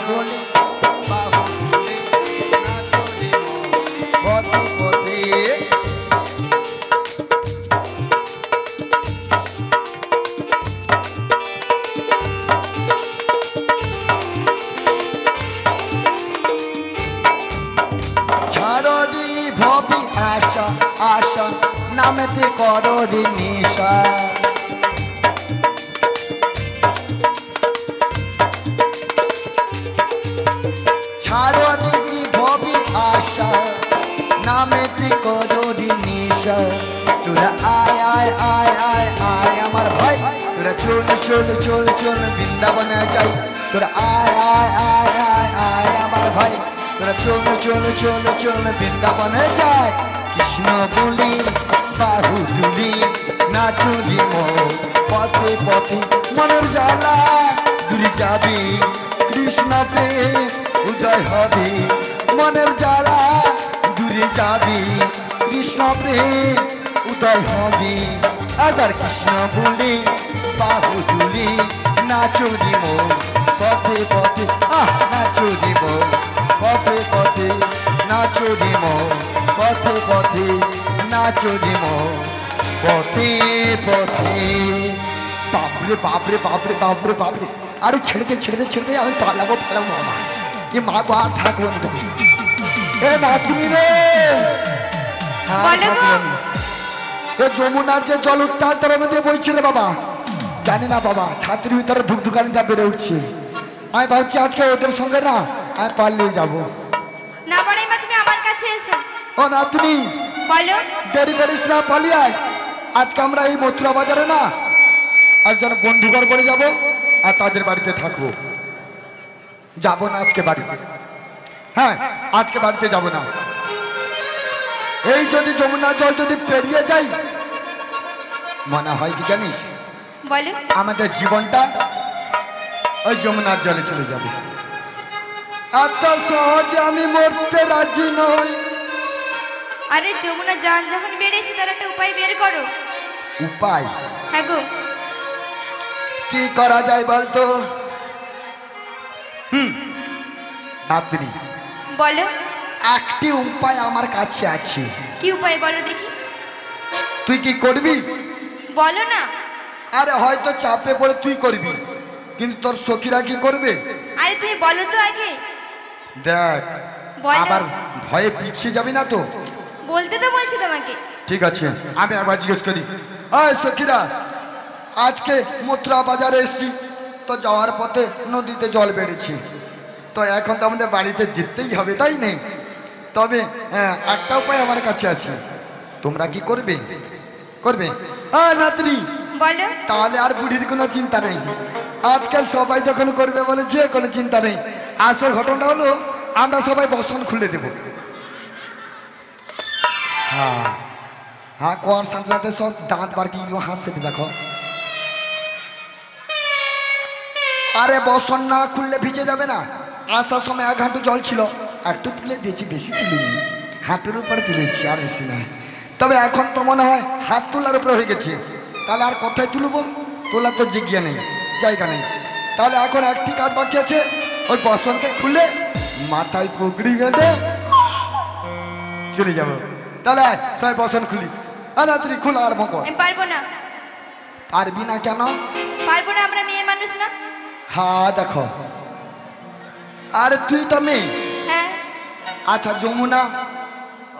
[SPEAKER 1] বলে বাহু তুলে নাচো রে পথে পথে। ছাড়ো রে ভবি আশা আশা, নামেতে করো রে নেশা। ছাড়ো রে ভবি আশা, নামেতে করো রে নেশা। তোরা আয় আয় আয় আয় আয় আমার ভাই, তোরা চল চল চল চল বৃন্দাবনে যাই। তোরা আয় আয় আয় আয় আয় আমার ভাই, তোরা চল চল চল চল বৃন্দাবনে যাই। কৃষ্ণ বলি বাহু তুলি নাচো রে পথে পথে। মনের জ্বালা দূরে যাবে, কৃষ্ণ কৃষ্ণ প্রেম উদয় হবে মনের জ্বালা দূরে যাবে কৃষ্ণ প্রেম উদয় হবে আবার কৃষ্ণ বলে বাহু তুলে নাচো রে মন পথে পথে নাচো রে মন পথে পথে নাচো রে মন পথে পথে নাচো রে মন পথে পথে বাপরে বাপরে বাপরে বাপরে বাপরে আরে ছেড়ে দে আমি পালাবো মামা এ মা গো আর থাকবো না এ নাতনি রে
[SPEAKER 2] বলো গো।
[SPEAKER 1] এ যমুনার যে জল উত্তাল তরঙ্গ দিয়ে বইছে রে বাবা জানি না বাবা ছাত্রীর ভিতরে ধুকধুকানিটা বেড়ে উঠছে আমি ভাবছি আজকে ওদের সঙ্গে না আমি পালিয়ে যাবো
[SPEAKER 2] না বড়াই মা তুমি আমার কাছে এসো।
[SPEAKER 1] ও নাতনি
[SPEAKER 2] বলো।
[SPEAKER 1] দেরি করিস না পালিয়ে আয় আজকে আমরা এই মথুরা বাজারে না একজন বন্ধু ঘর করে যাবো আর তাদের বাড়িতে থাকবো যাবো না আজকে বাড়িতে হ্যাঁ আজকে বাড়িতে যাব না এই যদি যমুনা জল যদি পেরিয়ে যাই মনে হয় কি জানিস
[SPEAKER 2] বলো।
[SPEAKER 1] আমাদের জীবনটা ওই যমুনার জলে চলে যাবে এত সহজে আমি মরতে রাজি নই।
[SPEAKER 2] আরে যমুনা জান যখন বেড়েছে তার একটা উপায় বের করো।
[SPEAKER 1] উপায়?
[SPEAKER 2] হ্যাঁ গো।
[SPEAKER 1] কি করা যায় বলতো? আপনি
[SPEAKER 2] বলো।
[SPEAKER 1] একটি উপায় আমার কাছে আছে।
[SPEAKER 2] কি উপায় বলো দেখি।
[SPEAKER 1] তুই কি করবি?
[SPEAKER 2] বলো না।
[SPEAKER 1] আরে হয়তো চাপে পড়ে তুই করবি কিন্তু তোর সখীরা কি করবে?
[SPEAKER 2] আরে তুমি বলো তো আগে।
[SPEAKER 1] দেখ
[SPEAKER 2] বলো।
[SPEAKER 1] আবার ভয়ে পিছিয়ে যাবি না তো?
[SPEAKER 2] বলতে তো বলছি তোমাকে।
[SPEAKER 1] ঠিক আছে আমি একবার জিজ্ঞেস করি। ওই সখীরা আজকে মথুরা বাজারে এসেছি তো যাওয়ার পথে নদীতে জল বেড়েছে তো এখন তো আমাদের বাড়িতে যেতেই হবে তাই নেই তবে একটা উপায় আমার কাছে আছে। তোমরা কি করবে? করবে? নাতনি
[SPEAKER 2] বলো।
[SPEAKER 1] তাহলে আর বুড়ির কোনো চিন্তা নেই আজকাল সবাই যখন করবে বলে যে কোনো চিন্তা নেই। আসল ঘটনাটা হলো আমরা সবাই বসন খুলে দেব। হ্যাঁ হ্যাঁ কোয়ার সাথে সাথে সব দাঁত বার কি হাসছে দেখো। আরে বসন না খুললে ভিজে যাবে না। আসার সময় 1 হাঁটু জল ছিল একটু তুলে দিয়েছি বেশি তুলিনি হাঁটুর উপরে তুলেছি আর বেশি না। তবে এখন তো মনে হয় হাত তোলার উপরে হয়ে গেছে তাহলে আর কোথায় তুলবো? তোলার তো জায়গা নেই জায়গা নেই। তাহলে এখন একটি কাজ বাকি আছে ওই বসনকে খুলে মাথায় পকড়ি বেঁধে চলে যাবো। তাহলে সবাই বসন খুলি। তুই খোলা আর মকর।
[SPEAKER 2] আমি পারবো না।
[SPEAKER 1] পারবি না কেন?
[SPEAKER 2] পারবো না আমরা মেয়ে মানুষ না।
[SPEAKER 1] হ্যাঁ দেখো আরে তুই তো মেয়ে।
[SPEAKER 2] হ্যাঁ।
[SPEAKER 1] আচ্ছা যমুনা?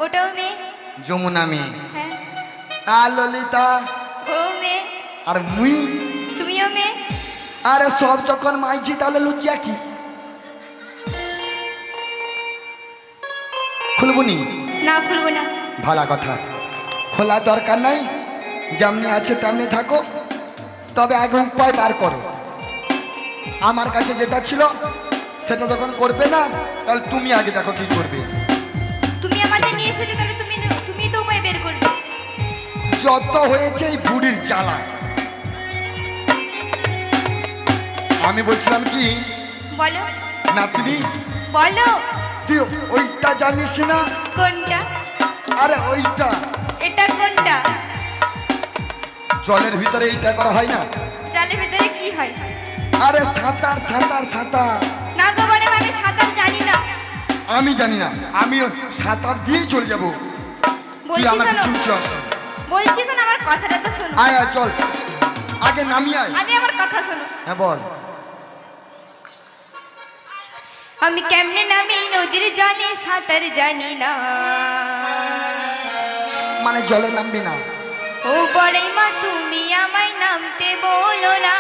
[SPEAKER 2] ওটাও মেয়ে।
[SPEAKER 1] যমুনা মেয়ে।
[SPEAKER 2] হ্যাঁ।
[SPEAKER 1] আর ললিতা?
[SPEAKER 2] ও মেয়ে।
[SPEAKER 1] আর মুই?
[SPEAKER 2] তুমিও মেয়ে।
[SPEAKER 1] আরে সব যখন মাইছি তাহলে লুচিয়া কি খুলবুনি?
[SPEAKER 2] না খুলবো না।
[SPEAKER 1] ভালো কথা খোলা দরকার নাই যেমনি আছে তেমনি থাকো তবে আগে উপায় বার করো। আমার কাছে যেটা ছিল সেটা যখন করবে না তাহলে তুমি আগে দেখো কি করবে।
[SPEAKER 2] তুমি আমাদের নিয়ে এসেছো তাহলে তুমি তো উপায় বের করবে।
[SPEAKER 1] যত হয়েছে এই বুড়ির জ্বালা। আমি বলছিলাম কি
[SPEAKER 2] বলো।
[SPEAKER 1] নাতনি
[SPEAKER 2] বলো।
[SPEAKER 1] তুই ওইটা জানিস না?
[SPEAKER 2] কোনটা?
[SPEAKER 1] আরে ওইটা।
[SPEAKER 2] এটা কোনটা?
[SPEAKER 1] জলের ভিতরে এইটা করা হয় না?
[SPEAKER 2] জলের ভিতরে কি হয়?
[SPEAKER 1] আরে সাঁতার সাঁতার সাঁতার।
[SPEAKER 2] না গো বড় আমি সাঁতার জানি না।
[SPEAKER 1] আমি জানি না আমি সাঁতার দিয়েই চলে যাবো। তুই আমার চুপচে আস।
[SPEAKER 2] বলছি শোনো আমার কথাটা তো শোনো।
[SPEAKER 1] আয় আয় চল আগে নামিয়ে আয়।
[SPEAKER 2] আগে আমার কথা শোনো।
[SPEAKER 1] হ্যাঁ বল।
[SPEAKER 2] আমি কেমনে নামি নদীর জলে সাঁতার জানি না।
[SPEAKER 1] মানে জলে নামবি না?
[SPEAKER 2] ও বড়াই মা তুমি আমায় নামতে বলো না।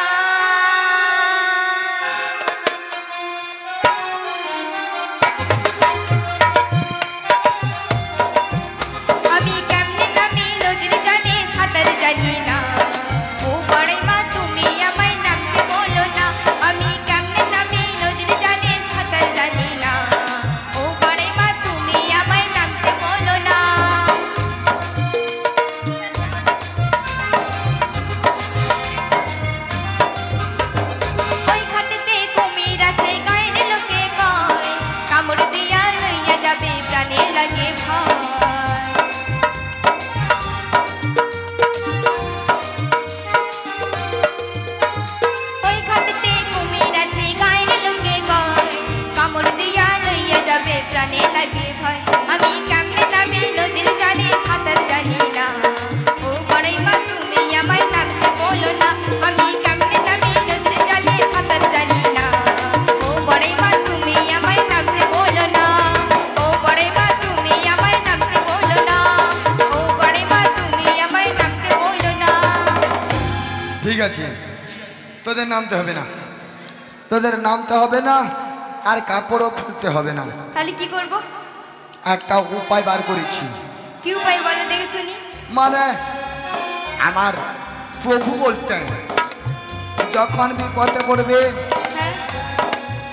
[SPEAKER 2] আমি কেমনে নামি নদীর জলে সাঁতার জানি না। ও বড়াই মা তুমি আমায় নামতে বলো না। আমি কেমনে নামি নদীর জলে সাঁতার জানি না। ও বড়াই মা তুমি আমায় নামতে বলো না।
[SPEAKER 1] ঠিক আছে, তোদের নামতে হবে না, তোদের নামতে হবে না, আর কাপড়ও খুলতে হবে না।
[SPEAKER 2] তাহলে কি করব?
[SPEAKER 1] একটা উপায় বার করেছি।
[SPEAKER 2] কি উপায় বলো দেখে শুনি।
[SPEAKER 1] মানে আমার প্রভু বলতেন, যখন বিপদে পড়বে
[SPEAKER 2] হ্যাঁ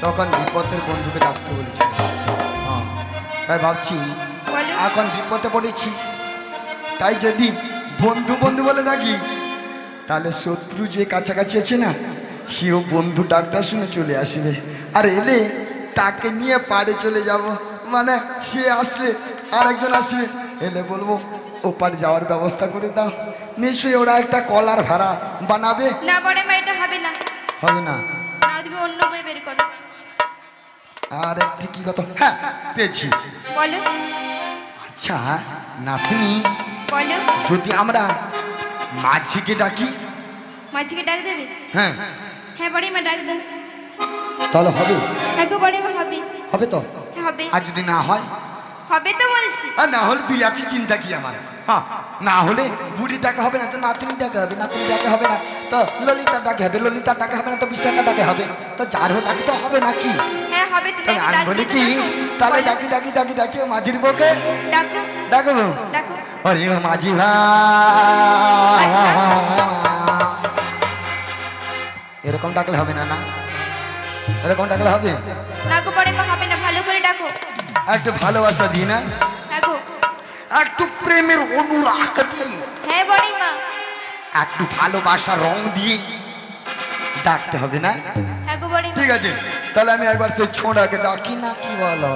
[SPEAKER 1] তখন বিপদের বন্ধুকে ডাকতে বলেছি। তাই ভাবছি
[SPEAKER 2] বলো।
[SPEAKER 1] এখন বিপদে পড়েছি, তাই যদি বন্ধু বন্ধু বলে ডাকি, তাহলে শত্রু যে কাছাকাছি আছে না, সেও বন্ধু ডাকটা শুনে চলে আসবে, আর এলে তাকে নিয়ে পাড়ে চলে যাব। মানে সে আসলে আর একজন আসবে, এলে বলবো ওপার যাওয়ার ব্যবস্থা করে দাও। নিশ্চয়ই ওরা একটা কলার ভাড়া বানাবে।
[SPEAKER 2] না বড় মা, এটা হবে না।
[SPEAKER 1] হবে না?
[SPEAKER 2] না, তুমি অন্য বই বের করো।
[SPEAKER 1] আর একটি কি কথা, হ্যাঁ পেয়েছি।
[SPEAKER 2] বলো
[SPEAKER 1] আচ্ছা নাতনি,
[SPEAKER 2] বলো।
[SPEAKER 1] যদি আমরা মাঝিকে ডাকি?
[SPEAKER 2] মাঝিকে ডাক দেবে?
[SPEAKER 1] হ্যাঁ।
[SPEAKER 2] হ্যাঁ বড় মা, ডাক দেন।
[SPEAKER 1] তাহলে হবে?
[SPEAKER 2] হ্যাঁ গো বড় মা, হবে।
[SPEAKER 1] হবে তো?
[SPEAKER 2] হ্যাঁ হবে।
[SPEAKER 1] আর যদি না হয়?
[SPEAKER 2] হবে তো বলছি।
[SPEAKER 1] আর না হলে তুই আছিস, চিন্তা কি আমার? হ্যাঁ, না হলে বুড়ি ডাকা হবে না তো নাতনি ডাকা হবে, নাতনি ডাকা হবে না তো ললিতার ডাকে হবে, ললিতার ডাকে হবে না তো বিশাখা ডাকে হবে, তো যার হোক ডাকি তো হবে নাকি?
[SPEAKER 2] হ্যাঁ হবে। তুমি
[SPEAKER 1] তাহলে
[SPEAKER 2] আগে
[SPEAKER 1] আমি
[SPEAKER 2] ডাক
[SPEAKER 1] বলি
[SPEAKER 2] দিতে
[SPEAKER 1] কি,
[SPEAKER 2] থাকো।
[SPEAKER 1] তাহলে
[SPEAKER 2] বলো।
[SPEAKER 1] ডাকি ডাকি ডাকি ডাকি মাঝির বউকে
[SPEAKER 2] ডাকো
[SPEAKER 1] ডাকবো।
[SPEAKER 2] ডাকো।
[SPEAKER 1] আরে ও মাঝি ভাই,
[SPEAKER 2] আচ্ছা।
[SPEAKER 1] এরকম ডাকলে হবে না? না এরকম ডাকলে হবে?
[SPEAKER 2] না গো বড় মা, হবে না। ভালো করে ডাকো।
[SPEAKER 1] একটু ভালোবাসা দিই না,
[SPEAKER 2] হ্যাঁ গো।
[SPEAKER 1] একটু প্রেমের অনুরাগ দিয়ে,
[SPEAKER 2] হ্যাঁ বড় মা।
[SPEAKER 1] একটু ভালোবাসা রং দিয়ে ডাকতে হবে না?
[SPEAKER 2] হ্যাঁ গো বড় মা।
[SPEAKER 1] ঠিক আছে, তাহলে আমি একবার সেই ছোঁড়াকে ডাকি না, কি বলো?